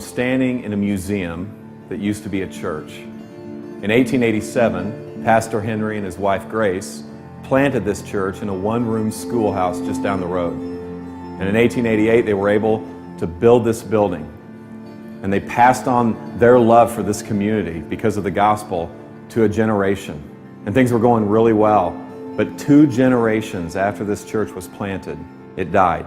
standing in a museum that used to be a church. In 1887, Pastor Henry and his wife Grace planted this church in a one-room schoolhouse just down the road. And in 1888, they were able to build this building. And they passed on their love for this community because of the gospel to a generation. And things were going really well. But 2 generations after this church was planted, it died.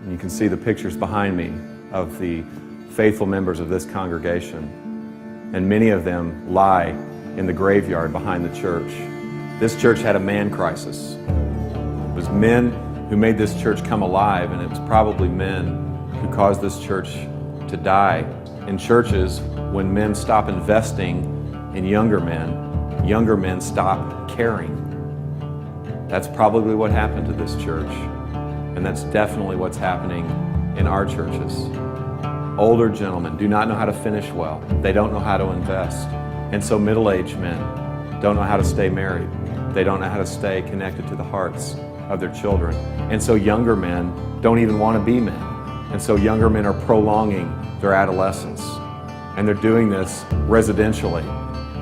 And you can see the pictures behind me of the faithful members of this congregation. And many of them lie in the graveyard behind the church. This church had a man crisis. It was men who made this church come alive, and it was probably men who caused this church to die. In churches, when men stop investing in younger men stop caring. That's probably what happened to this church, and that's definitely what's happening in our churches. Older gentlemen do not know how to finish well. They don't know how to invest. And so middle-aged men don't know how to stay married. They don't know how to stay connected to the hearts of their children. And so younger men don't even want to be men. And so younger men are prolonging their adolescence. And they're doing this residentially.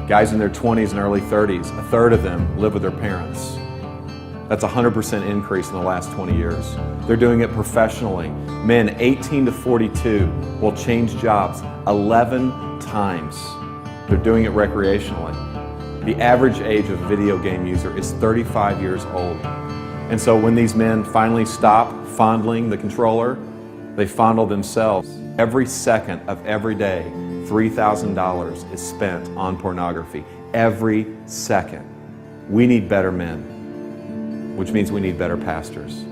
Guys in their 20s and early 30s, a third of them live with their parents. That's a 100% increase in the last 20 years. They're doing it professionally. Men 18 to 42 will change jobs 11 times. They're doing it recreationally. The average age of a video game user is 35 years old. And so when these men finally stop fondling the controller, they fondle themselves. Every second of every day, $3,000 is spent on pornography. Every second. We need better men, which means we need better pastors.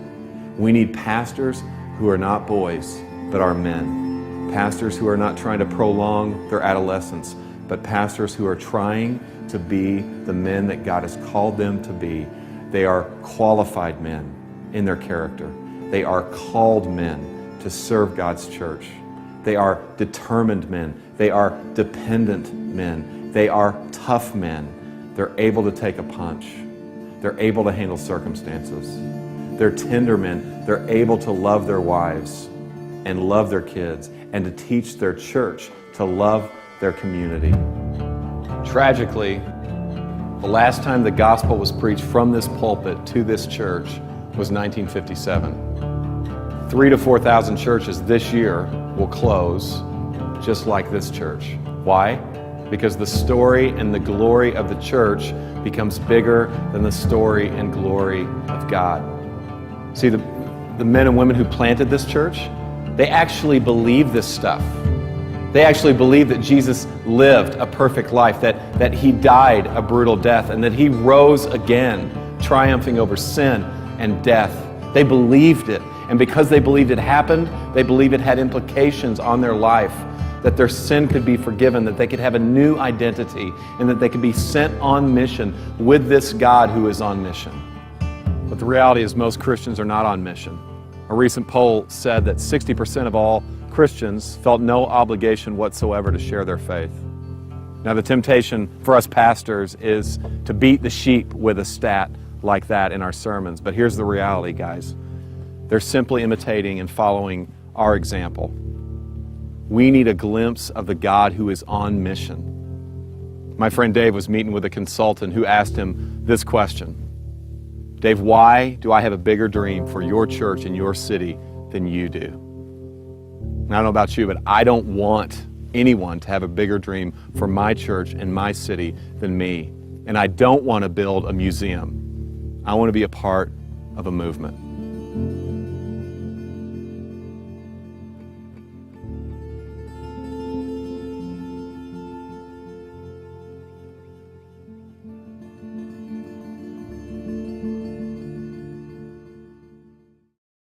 We need pastors who are not boys, but are men. Pastors who are not trying to prolong their adolescence, but pastors who are trying to be the men that God has called them to be. They are qualified men in their character. They are called men to serve God's church. They are determined men. They are dependent men. They are tough men. They're able to take a punch. They're able to handle circumstances. They're tender men. They're able to love their wives and love their kids and to teach their church to love their community. Tragically, the last time the gospel was preached from this pulpit to this church was 1957. 3,000 to 4,000 churches this year will close just like this church. Why? Because the story and the glory of the church becomes bigger than the story and glory of God. See, the men and women who planted this church, they actually believe this stuff. They actually believe that Jesus lived a perfect life, that he died a brutal death, and that he rose again, triumphing over sin and death. They believed it. And because they believed it happened, they believed it had implications on their life, that their sin could be forgiven, that they could have a new identity, and that they could be sent on mission with this God who is on mission. But the reality is most Christians are not on mission. A recent poll said that 60% of all Christians felt no obligation whatsoever to share their faith. Now, the temptation for us pastors is to beat the sheep with a stat like that in our sermons. But here's the reality, guys. They're simply imitating and following our example. We need a glimpse of the God who is on mission. My friend Dave was meeting with a consultant who asked him this question. Dave, why do I have a bigger dream for your church and your city than you do? And I don't know about you, but I don't want anyone to have a bigger dream for my church and my city than me. And I don't want to build a museum. I want to be a part of a movement.